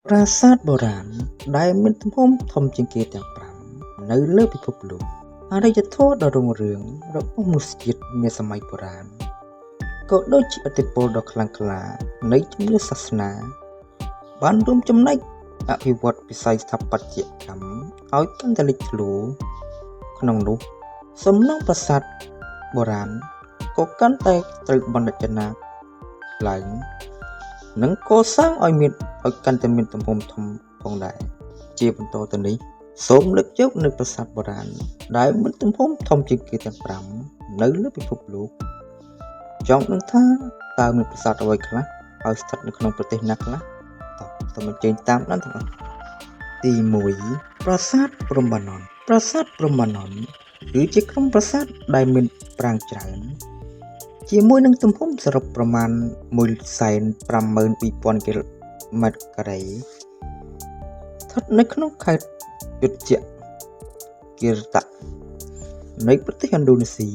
ប្រាសាទបុរាណដែលមានទំហំធំជាងគេទាំង5នៅលើពិភពលោកអរិយធម៌ដ៏រុងរឿងរបស់មនុស្សជាតិនាសម័យបុរាណក៏ដូចជាឥទ្ធិពលដ៏ខ្លាំងក្លានៃជំនឿសាសនាបានរួមចំណែកអភិវឌ្ឍវិស័យស្ថាបត្យកម្មឲ្យកាន់តែលេចធ្លោក្នុងនោះសំណង់ប្រាសាទបុរាណក៏កាន់តែត្រូវបានរចនាឡើងនិងកសាងឲ្យកាន់តែមានទំហំធំផងដែរជាបន្តទៅនេះសូមលើកយកនៅប្រាសាទបុរាណដែលមានទំហំធំជាងគេទាំង5នៅលើពិភពលោកចង់ដឹងថាតើមានប្រាសាទអ្វីខ្លះហើយស្ថិតនៅក្នុងប្រទេសណាខ្លះសូមអញ្ជើញតាមដានទាំងអស់ទី1ប្រាសាទព្រំបាណន់ប្រាសាទព្រំបាណន់គឺជាក្រុមប្រាសាទដែលមានប្រាង្គច្រើនជាមួយនឹងទំហំសរុបប្រមាណ 152,000 គីឡូម៉ែត្រការ៉េស្ថិតនៅក្នុងខេត្តយុធ្យគិរតៈនៃប្រទេសឥណ្ឌូនេស៊ី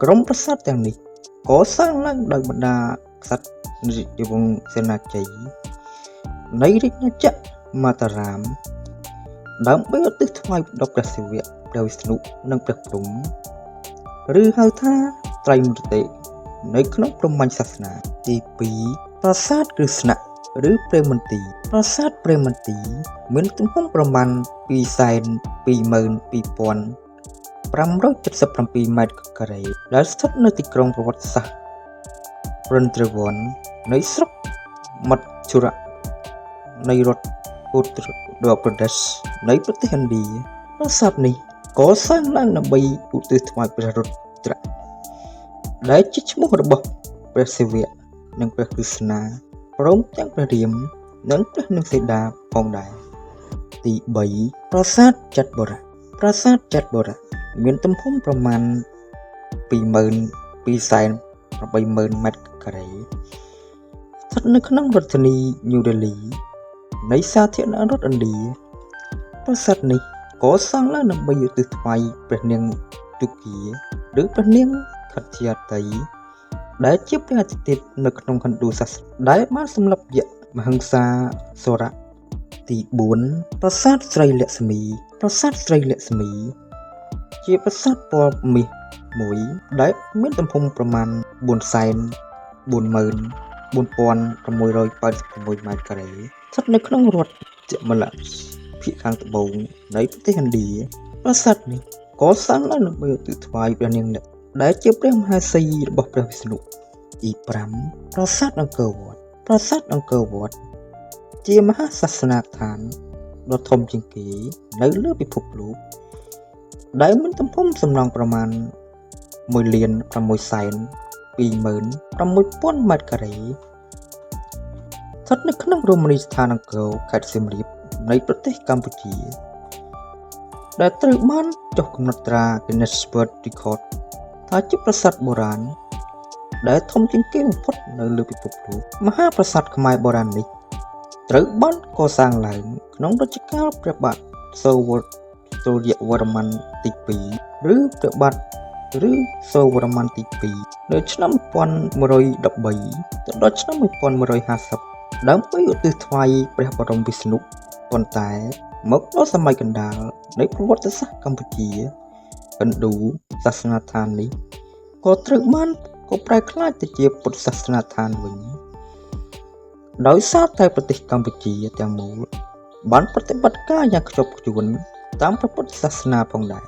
ក្រុមប្រាសាទទាំងនេះកសាងឡើងដោយបណ្ដាក្សត្ររាជវង្សសេនាជ័យនៃរាជអាណាចក្រមាតារាមដើម្បីឧទ្ទិសថ្វាយដល់ព្រះសិវៈព្រះវិស្ណុនិងព្រះព្រហ្មឬហៅថាត្រៃមូរតិនៅក្នុងព្រហ្មញ្ញសាសនាទី2ប្រាសាទគ្រឹស្ណៈឬព្រេមន្ទីរប្រាសាទព្រេមន្ទីរមានទំហំប្រមាណ 222,577 ម៉ែត្រការ៉េដែលស្ថិតនៅទីក្រុងប្រវត្តិសាស្ត្រព្រិនទ្រវ័ននៃស្រុកមត្ថុរៈនៃរដ្ឋឧត្តរប្រទេសនៃប្រទេសឥណ្ឌាប្រាសាទនេះកសាងឡើងដើម្បីឧទ្ទិសថ្វាយព្រះរុទ្រដែលជាឈ្មោះរបស់ព្រះសិវៈនិងព្រះក្រឹស្ណាព្រមទាំងព្រះរាមនិងព្រះនាងសីតាផងដែរទី3ប្រាសាទចតុបុរៈប្រាសាទចតុបុរៈមានទំហំប្រមាណ 22,800,000 ម៉ែត្រការ៉េស្ថិតនៅក្នុងរដ្ឋធានីញូដេលីនៃសាធារណរដ្ឋឥណ្ឌាប្រាសាទនេះកសាងឡើងដើម្បីឧទ្ទិសថ្វាយព្រះនាងទុគ៌ាឬព្រះនាងខត្យាតីដែលជាព្រះអាទិទេពនៅក្នុងហិណ្ឌូសាសនាដែលបានសម្លាប់យក្សមហិង្សាសុរៈទី4ប្រាសាទស្រីលក្ស្មីប្រាសាទស្រីលក្ស្មីជាប្រាសាទពណ៌មាសមួយដែលមានទំហំប្រមាណ 444,686 ម៉ែត្រការ៉េស្ថិតនៅក្នុងរដ្ឋជមលៈភាគខាងត្បូងនៃប្រទេសឥណ្ឌាប្រាសាទនេះកសាងឡើងដើម្បីឧទ្ទិសថ្វាយព្រះនាងលក្ខដែលជាព្រះមហាសីរបស់ព្រះវិស្ណុទី5ប្រាសាទអង្គរវត្តប្រាសាទអង្គរវត្តជាមហាសាសនាដ្ឋានដ៏ធំជាងគេនៅលើពិភពលោកដែលមានទំហំសំណង់ប្រមាណ 1,626,000 ម៉ែត្រការ៉េស្ថិតនៅក្នុងរមណីយដ្ឋានអង្គរខេត្តសៀមរាបនៃប្រទេសកម្ពុជាដែលត្រូវបានចុះកំណត់ត្រា Guinness World Record ថាជាប្រាសាទបុរាណដែលធំជាងគេបំផុតនៅលើពិភពលោកមហាប្រាសាទខ្មែរបុរាណនេះត្រូវបានកសាងឡើងក្នុងរជ្ជកាលព្រះបាទសូរ្យវរ្ម័នទី2ឬព្រះបាទសូរ្យវរ្ម័នទី2នៅឆ្នាំ 1113 ទៅដល់ឆ្នាំ 1150 ដើម្បីឧទ្ទិសថ្វាយព្រះបរមវិស្ណុប៉ុន្តែមកដល់សម័យកណ្ដាលនៃប្រវត្តិសាស្ត្រកម្ពុជាឥណ្ឌូសាសនាដ្ឋាននេះក៏ត្រូវបានប្រែក្លាយទៅជាពុទ្ធសាសនាដ្ឋានវិញដោយសារតែប្រទេសកម្ពុជាទាំងមូលបានប្រតិបត្តិការយ៉ាងខ្ជាប់ខ្ជួនតាមព្រះពុទ្ធសាសនាផងដែរ